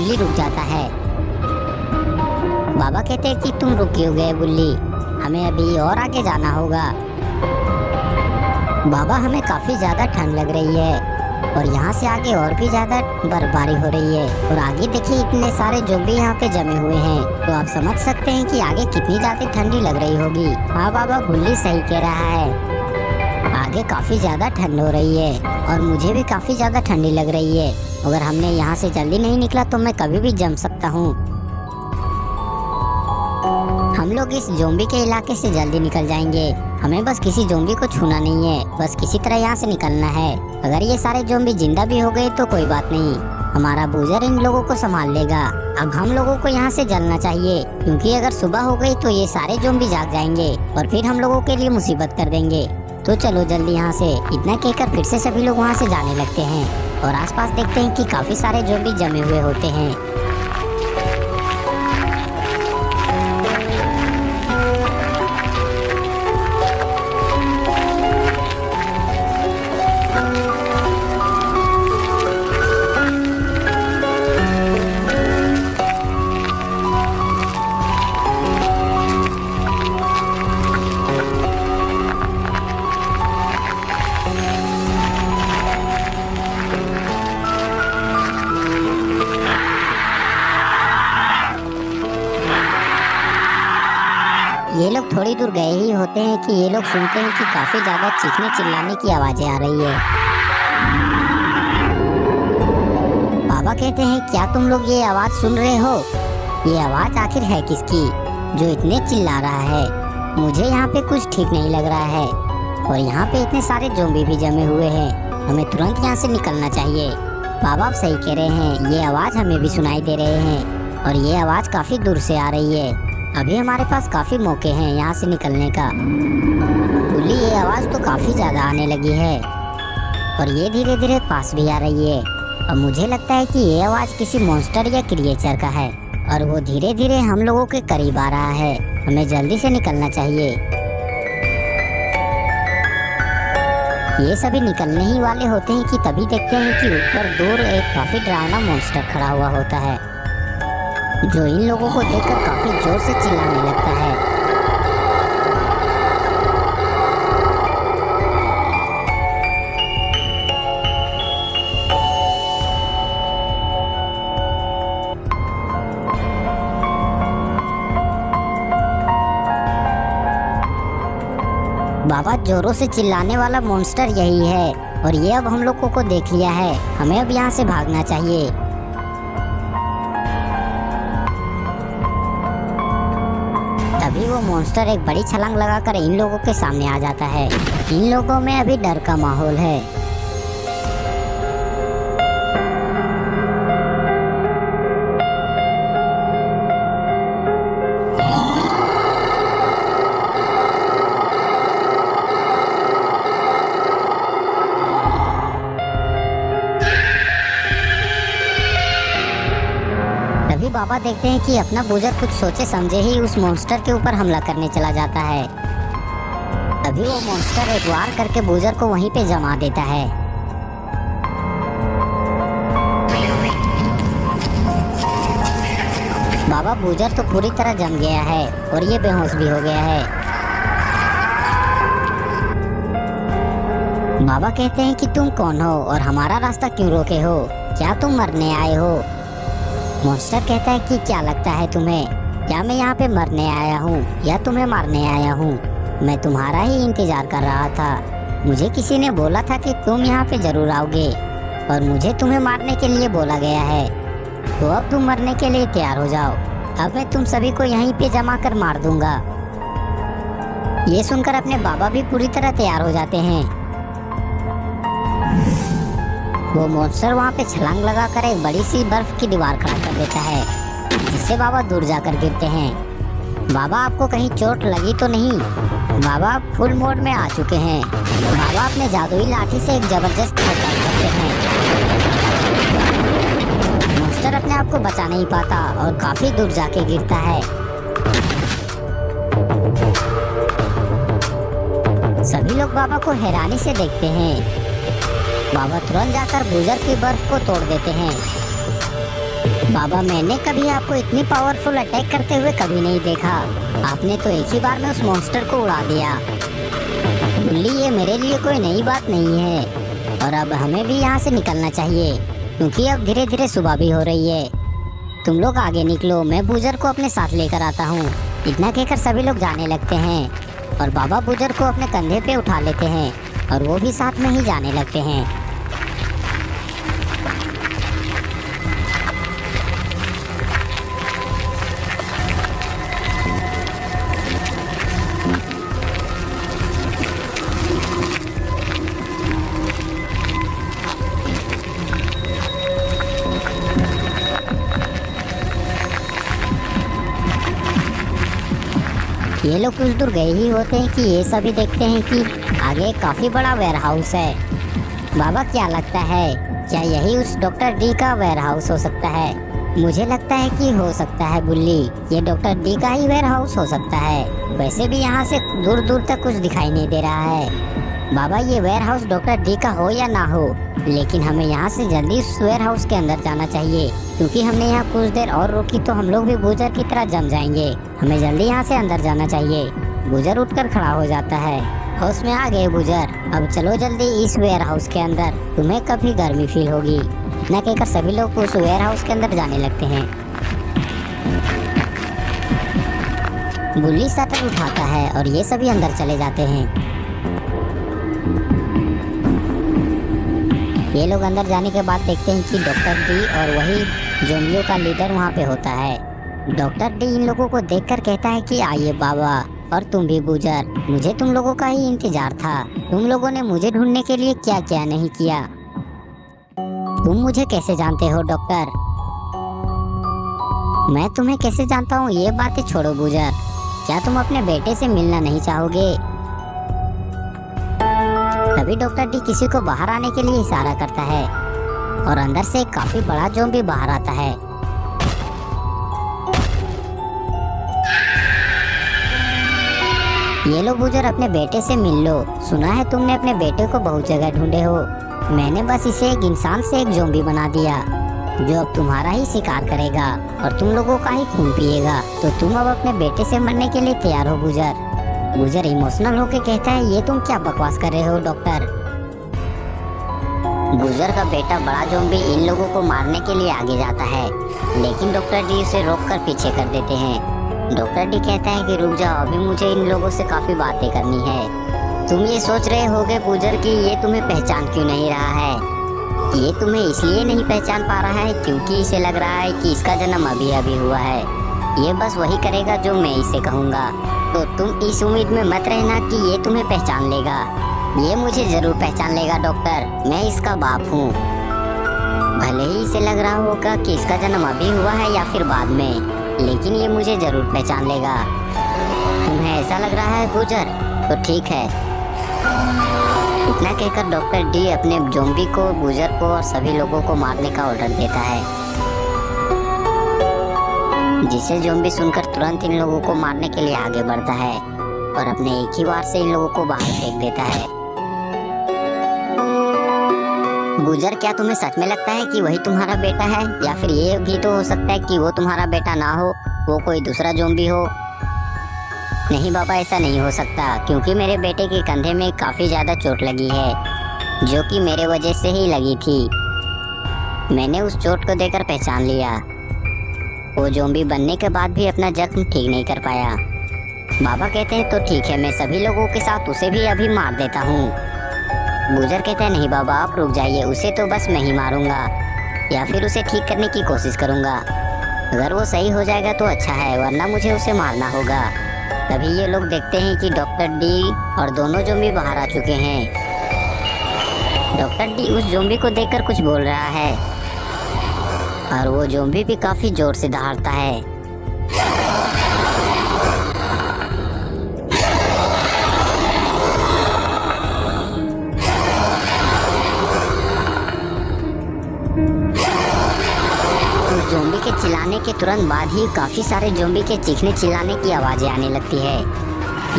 बुल्ली रुक जाता है। बाबा कहते हैं कि तुम रुक क्यों गए बुल्ली, हमें अभी और आगे जाना होगा। बाबा हमें काफी ज्यादा ठंड लग रही है और यहाँ से आगे और भी ज्यादा बर्फबारी हो रही है और आगे देखिए इतने सारे ज़ोंबी यहाँ पे जमे हुए हैं, तो आप समझ सकते हैं कि आगे कितनी ज्यादा ठंडी लग रही होगी। हाँ बाबा, बुल्ली सही कह रहा है, आगे काफी ज्यादा ठंड हो रही है और मुझे भी काफी ज्यादा ठंडी लग रही है। अगर हमने यहाँ से जल्दी नहीं निकला तो मैं कभी भी जम सकता हूँ। हम लोग इस ज़ोंबी के इलाके से जल्दी निकल जाएंगे, हमें बस किसी ज़ोंबी को छूना नहीं है, बस किसी तरह यहाँ से निकलना है। अगर ये सारे ज़ोंबी जिंदा भी हो गए तो कोई बात नहीं, हमारा बूजर इन लोगों को संभाल लेगा। अब हम लोगों को यहाँ से जलना चाहिए, क्योंकि अगर सुबह हो गई तो ये सारे ज़ोंबी जाग जाएंगे और फिर हम लोगों के लिए मुसीबत कर देंगे। तो चलो जल्दी यहाँ से। इतना कहकर फिर से सभी लोग वहाँ से जाने लगते हैं और आसपास देखते हैं कि काफी सारे ज़ोंबी जमे हुए होते हैं। ये लोग थोड़ी दूर गए ही होते हैं कि ये लोग सुनते हैं कि काफी ज्यादा चीखने चिल्लाने की आवाजें आ रही है। बाबा कहते हैं क्या तुम लोग ये आवाज सुन रहे हो? ये आवाज आखिर है किसकी जो इतने चिल्ला रहा है? मुझे यहाँ पे कुछ ठीक नहीं लग रहा है और यहाँ पे इतने सारे ज़ोंबी भी जमे हुए हैं, हमें तुरंत यहाँ से निकलना चाहिए। बाबा आप सही कह रहे हैं, ये आवाज हमें भी सुनाई दे रहे हैं और ये आवाज काफी दूर से आ रही है। अभी हमारे पास काफी मौके हैं यहाँ से निकलने का। बुल्ली, ये आवाज तो काफी ज्यादा आने लगी है और ये धीरे धीरे पास भी आ रही है और मुझे लगता है कि ये आवाज किसी मॉन्स्टर या क्रिएचर का है और वो धीरे धीरे हम लोगों के करीब आ रहा है, हमें जल्दी से निकलना चाहिए। ये सभी निकलने ही वाले होते हैं कि तभी देखते हैं कि ऊपर दूर एक काफी डरावना मॉन्स्टर खड़ा हुआ होता है, जो इन लोगों को देखकर काफी जोर से चिल्लाने लगता है। बाबा, जोरों से चिल्लाने वाला मॉन्स्टर यही है और ये अब हम लोगों को देख लिया है, हमें अब यहाँ से भागना चाहिए। तभी वो मॉन्स्टर एक बड़ी छलांग लगाकर इन लोगों के सामने आ जाता है। इन लोगों में अभी डर का माहौल है। तभी बाबा देखते हैं कि अपना बूजर कुछ सोचे समझे ही उस मॉन्स्टर के ऊपर हमला करने चला जाता है। तभी वो मॉन्स्टर एक वार करके बूजर को वहीं पे जमा देता है। बाबा, बूजर तो पूरी तरह जम गया है और ये बेहोश भी हो गया है। बाबा कहते हैं कि तुम कौन हो और हमारा रास्ता क्यों रोके हो? क्या तुम मरने आए हो? मॉन्स्टर कहता है कि क्या लगता है तुम्हें, क्या मैं यहाँ पे मरने आया हूँ या तुम्हें मारने आया हूँ? मैं तुम्हारा ही इंतजार कर रहा था। मुझे किसी ने बोला था कि तुम यहाँ पे जरूर आओगे और मुझे तुम्हें मारने के लिए बोला गया है, तो अब तुम मरने के लिए तैयार हो जाओ। अब मैं तुम सभी को यहीं पे जमा कर मार दूंगा। ये सुनकर अपने बाबा भी पूरी तरह तैयार हो जाते हैं। वो मॉन्स्टर वहाँ पे छलांग लगाकर एक बड़ी सी बर्फ की दीवार खड़ा कर देता है, जिससे बाबा दूर जाकर गिरते हैं। बाबा, आपको कहीं चोट लगी तो नहीं? बाबा फुल मोड में आ चुके हैं। बाबा अपने जादुई लाठी से एक जबरदस्त अटैक करते हैं। मॉन्स्टर अपने आप को बचा नहीं पाता और काफी दूर जाके गिरता है। सभी लोग बाबा को हैरानी से देखते हैं। बाबा तुरंत जाकर बूजर की बर्फ को तोड़ देते हैं। बाबा, मैंने कभी आपको इतनी पावरफुल अटैक करते हुए कभी नहीं देखा। आपने तो एक ही बार में उस मॉन्स्टर को उड़ा दिया। बुल्ली, ये मेरे लिए कोई नई बात नहीं है और अब हमें भी यहाँ से निकलना चाहिए क्योंकि अब धीरे धीरे सुबह भी हो रही है। तुम लोग आगे निकलो, मैं बूजर को अपने साथ लेकर आता हूँ। इतना कहकर सभी लोग जाने लगते हैं और बाबा बूजर को अपने कंधे पे उठा लेते हैं और वो भी साथ में ही जाने लगते हैं। ये लोग कुछ दूर गए ही होते हैं कि ये सभी देखते हैं कि आगे काफी बड़ा वेयर हाउस है। बाबा, क्या लगता है, क्या यही उस डॉक्टर डी का वेयर हाउस हो सकता है? मुझे लगता है कि हो सकता है बुल्ली, ये डॉक्टर डी का ही वेयर हाउस हो सकता है। वैसे भी यहाँ से दूर दूर तक कुछ दिखाई नहीं दे रहा है। बाबा, ये वेयर हाउस डॉक्टर डी का हो या ना हो, लेकिन हमें यहाँ से जल्दी उस वेयर हाउस के अंदर जाना चाहिए क्योंकि हमने यहाँ कुछ देर और रोकी तो हम लोग भी बूजर की तरह जम जाएंगे। हमें जल्दी यहाँ से अंदर जाना चाहिए। बूजर उठकर खड़ा हो जाता है। होश में आ गए बूजर, अब चलो जल्दी इस वेयर हाउस के अंदर, तुम्हें कभी गर्मी फील होगी। इतना कहकर सभी लोग उस वेयर हाउस के अंदर जाने लगते हैं। बुल्ली शटर उठाता है और ये सभी अंदर चले जाते हैं। ये लोग अंदर जाने के बाद देखते हैं कि डॉक्टर डी और वही ज़ोंबियों का लीडर वहाँ पे होता है। डॉक्टर डी इन लोगों को देखकर कहता है कि आइए बाबा, और तुम भी बूजर, मुझे तुम लोगों का ही इंतजार था। तुम लोगों ने मुझे ढूंढने के लिए क्या क्या नहीं किया। तुम मुझे कैसे जानते हो डॉक्टर? मैं तुम्हें कैसे जानता हूँ ये बातें छोड़ो बूजर, क्या तुम अपने बेटे से मिलना नहीं चाहोगे? तभी डॉक्टर डी किसी को बाहर आने के लिए इशारा करता है और अंदर से एक काफी बड़ा ज़ॉम्बी बाहर आता है। ये लो बूजर, अपने बेटे से मिल लो। सुना है तुमने अपने बेटे को बहुत जगह ढूंढे हो। मैंने बस इसे एक इंसान से एक ज़ॉम्बी बना दिया जो अब तुम्हारा ही शिकार करेगा और तुम लोगों का ही खून पिएगा। तो तुम अब अपने बेटे से मरने के लिए तैयार हो बूजर? बूजर इमोशनल होके कहता है, ये तुम क्या बकवास कर रहे हो डॉक्टर? बूजर का बेटा बड़ा ज़ॉम्बी इन लोगों को मारने के लिए आगे जाता है, लेकिन डॉक्टर डी उसे रोककर पीछे कर देते हैं। डॉक्टर डी कहता है कि रुक जाओ, अभी मुझे इन लोगों से काफी बातें करनी है। तुम ये सोच रहे होगे बूजर कि ये तुम्हें पहचान क्यों नहीं रहा है। ये तुम्हें इसलिए नहीं पहचान पा रहा है क्योंकि इसे लग रहा है कि इसका जन्म अभी अभी हुआ है। ये बस वही करेगा जो मैं इसे कहूँगा। तो तुम इस उम्मीद में मत रहना कि ये तुम्हें पहचान लेगा। ये मुझे जरूर पहचान लेगा डॉक्टर, मैं इसका बाप हूँ। भले ही इसे लग रहा होगा कि इसका जन्म अभी हुआ है या फिर बाद में, लेकिन ये मुझे जरूर पहचान लेगा। तुम्हें ऐसा लग रहा है बूजर? तो ठीक है। इतना कहकर डॉक्टर डी अपने ज़ॉम्बी को, बूजर को और सभी लोगों को मारने का ऑर्डर देता है, जिसे ज़ॉम्बी सुनकर तुरंत इन लोगों को मारने के लिए आगे बढ़ता है और अपने एक ही वार से इन लोगों को बाहर फेंक देता है। बूजर, क्या तुम्हें सच में लगता है कि वही तुम्हारा बेटा है, या फिर ये भी तो हो सकता है कि वो तुम्हारा बेटा ना हो, वो कोई दूसरा ज़ॉम्बी हो? नहीं बाबा, ऐसा नहीं हो सकता क्योंकि मेरे बेटे के कंधे में काफी ज्यादा चोट लगी है जो कि मेरे वजह से ही लगी थी। मैंने उस चोट को देखकर पहचान लिया। वो ज़ॉम्बी बनने के बाद भी अपना जख्म ठीक नहीं कर पाया। बाबा कहते हैं तो ठीक है, मैं सभी लोगों के साथ उसे भी अभी मार देता हूँ। बूजर कहता है नहीं बाबा, आप रुक जाइए, उसे तो बस मैं ही मारूंगा या फिर उसे ठीक करने की कोशिश करूंगा। अगर वो सही हो जाएगा तो अच्छा है, वरना मुझे उसे मारना होगा। तभी ये लोग देखते हैं कि डॉक्टर डी और दोनों ज़ॉम्बी बाहर आ चुके हैं। डॉक्टर डी उस ज़ॉम्बी को देखकर कुछ बोल रहा है और वो ज़ॉम्बी भी काफी जोर से दहाड़ता है। उस ज़ॉम्बी के चिल्लाने के तुरंत बाद ही काफी सारे ज़ॉम्बी के चीखने चिल्लाने की आवाजें आने लगती है।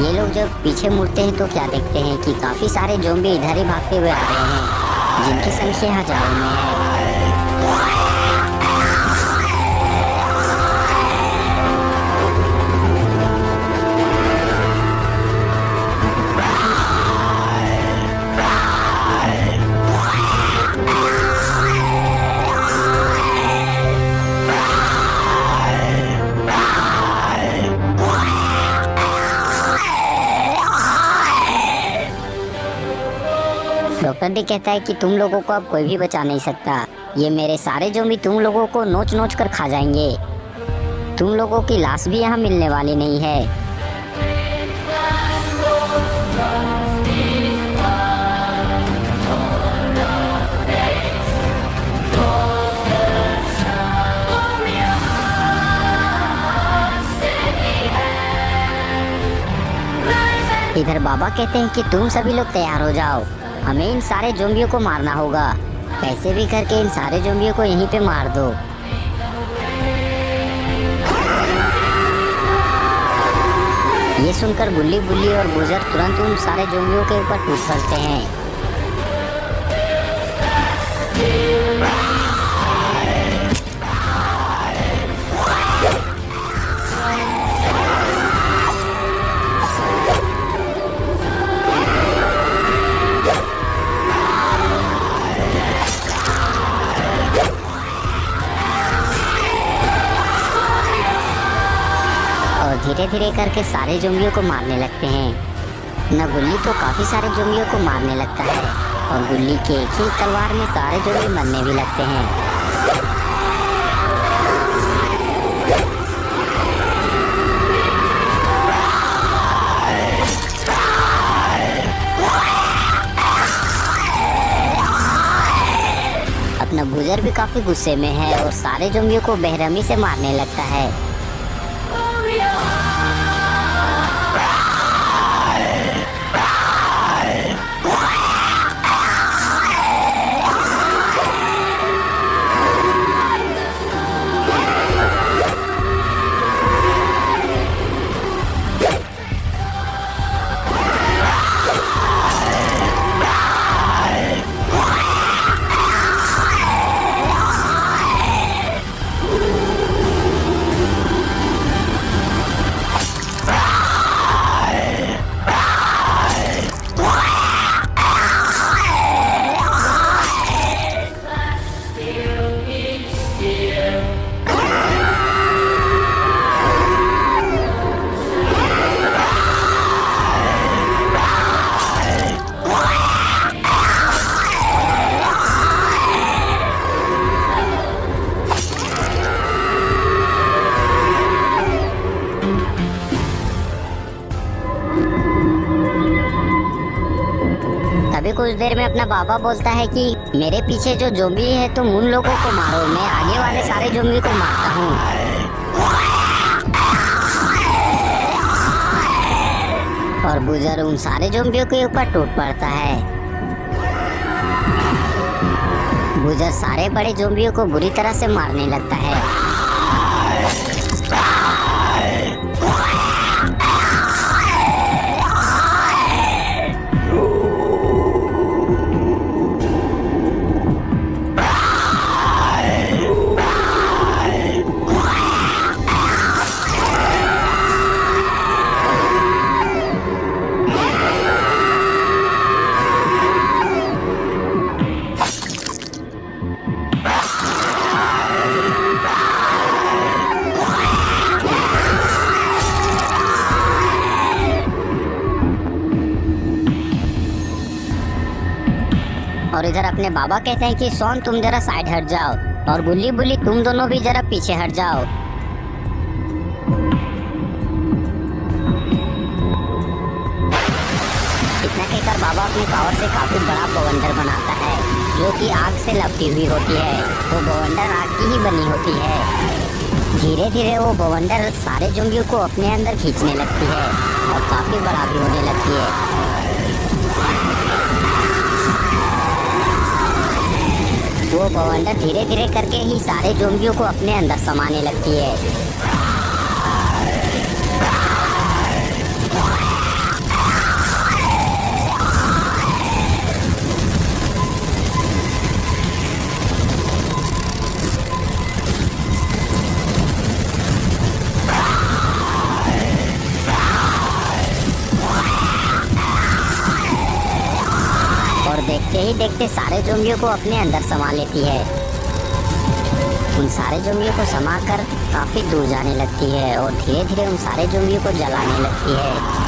ये लोग जब पीछे मुड़ते हैं तो क्या देखते हैं कि काफी सारे ज़ॉम्बी इधर ही भागते हुए आ रहे हैं, जिनकी संख्या हजारों में है। डॉक्टर डी कहता है कि तुम लोगों को अब कोई भी बचा नहीं सकता। ये मेरे सारे ज़ॉम्बी तुम लोगों को नोच नोच कर खा जाएंगे। तुम लोगों की लाश भी यहाँ मिलने वाली नहीं है। इधर बाबा कहते हैं कि तुम सभी लोग तैयार हो जाओ, हमें इन सारे ज़ॉम्बियों को मारना होगा। कैसे भी करके इन सारे ज़ॉम्बियों को यहीं पे मार दो। ये सुनकर गुल्ली बुल्ली और गुजर तुरंत उन सारे ज़ॉम्बियों के ऊपर टूट पड़ते हैं। धीरे धीरे करके सारे ज़ॉम्बियों को मारने लगते हैं। न गुल्ली तो काफ़ी सारे ज़ॉम्बियों को मारने लगता है और गुल्ली के एक ही तलवार में सारे ज़ॉम्बी मरने भी लगते हैं। अपना गुजर भी काफ़ी गुस्से में है और सारे ज़ॉम्बियों को बेरहमी से मारने लगता है। तभी कुछ देर में अपना बाबा बोलता है कि मेरे पीछे जो ज़ॉम्बी है तुम उन लोगों को मारो, मैं आगे वाले सारे ज़ॉम्बी को मारता हूँ। और गुजर उन सारे ज़ॉम्बियों के ऊपर टूट पड़ता है। गुजर सारे बड़े ज़ॉम्बियों को बुरी तरह से मारने लगता है। और इधर अपने बाबा कहते हैं कि सोन तुम जरा साइड हट जाओ और गुल्ली बुल्ली तुम दोनों भी जरा पीछे हट जाओ। इतना कहकर बाबा अपनी पावर से काफी बड़ा बवंडर बनाता है जो कि आग से लपटी हुई होती है। वो बवंडर आग की ही बनी होती है। धीरे धीरे वो बवंडर सारे ज़ॉम्बियों को अपने अंदर खींचने लगती है और काफी बड़ा भी होने लगती है। वो बवंडर धीरे धीरे करके ही सारे ज़ॉम्बियों को अपने अंदर समाने लगती है। और देखते ही देखते सारे ज़ॉम्बियों को अपने अंदर समा लेती है। उन सारे ज़ॉम्बियों को समाकर काफ़ी दूर जाने लगती है और धीरे धीरे उन सारे ज़ॉम्बियों को जलाने लगती है।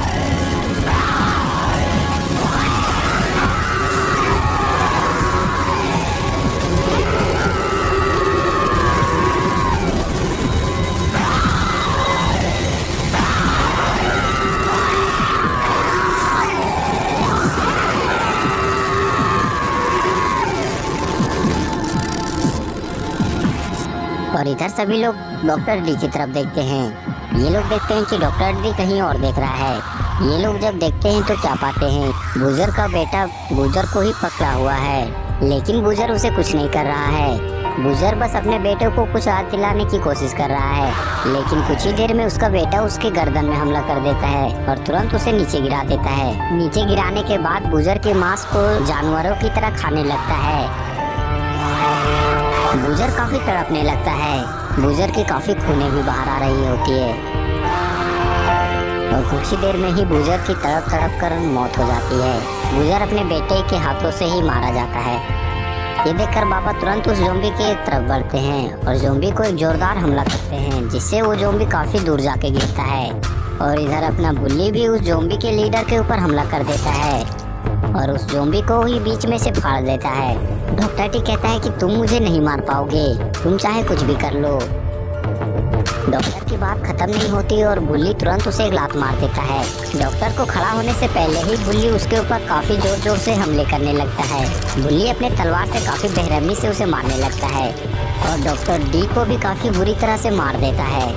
और इधर सभी लोग डॉक्टर डी की तरफ देखते हैं। ये लोग देखते हैं कि डॉक्टर डी कहीं और देख रहा है। ये लोग जब देखते हैं तो क्या पाते हैं, गुजर का बेटा गुजर को ही पकड़ा हुआ है, लेकिन गुजर उसे कुछ नहीं कर रहा है। गुजर बस अपने बेटे को कुछ याद दिलाने की कोशिश कर रहा है, लेकिन कुछ ही देर में उसका बेटा उसके गर्दन में हमला कर देता है और तुरंत उसे नीचे गिरा देता है। नीचे गिराने के बाद गुजर के मांस को जानवरों की तरह खाने लगता है। गुजर काफी तड़पने लगता है। गुजर की काफी खूनें भी बाहर आ रही होती है और कुछ ही देर में ही गुजर की तड़प तड़प कर मौत हो जाती है। गुजर अपने बेटे के हाथों से ही मारा जाता है। ये देखकर बाबा तुरंत उस ज़ोंबी की तरफ बढ़ते हैं और ज़ोंबी को एक जोरदार हमला करते हैं, जिससे वो ज़ोंबी काफी दूर जाके गिरता है। और इधर अपना बुल्ली भी उस ज़ोंबी के लीडर के ऊपर हमला कर देता है और उस ज़ोंबी को ही बीच में से फाड़ देता है। डॉक्टर टी कहता है कि तुम मुझे नहीं मार पाओगे, तुम चाहे कुछ भी कर लो। डॉक्टर की बात खत्म नहीं होती और बुल्ली तुरंत उसे एक लात मार देता है। डॉक्टर को खड़ा होने से पहले ही बुल्ली उसके ऊपर काफी जोर जोर से हमले करने लगता है। बुल्ली अपने तलवार से काफी बेरहमी से उसे मारने लगता है और डॉक्टर डी को भी काफी बुरी तरह से मार देता है।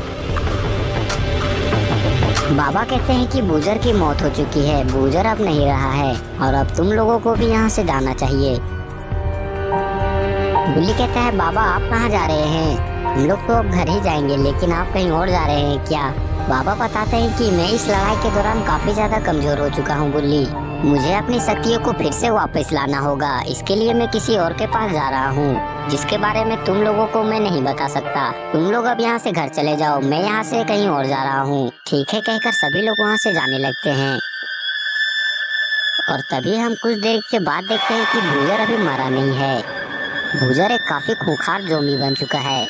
बाबा कहते हैं कि बूजर की मौत हो चुकी है, बूजर अब नहीं रहा है और अब तुम लोगों को भी यहाँ से जाना चाहिए। बुल्ली कहता है, बाबा आप कहाँ जा रहे हैं? हम लोग तो अब घर ही जाएंगे, लेकिन आप कहीं और जा रहे हैं क्या? बाबा बताते हैं कि मैं इस लड़ाई के दौरान काफी ज्यादा कमजोर हो चुका हूँ बुल्ली, मुझे अपनी शक्तियों को फिर से वापस लाना होगा। इसके लिए मैं किसी और के पास जा रहा हूँ, जिसके बारे में तुम लोगों को मैं नहीं बता सकता। तुम लोग अब यहाँ से घर चले जाओ, मैं यहाँ से कहीं और जा रहा हूँ। ठीक है कहकर सभी लोग वहाँ से जाने लगते हैं और तभी हम कुछ देर के बाद देखते हैं कि बूजर अभी मरा नहीं है। बूजर एक काफी खूंखार ज़ॉम्बी बन चुका है।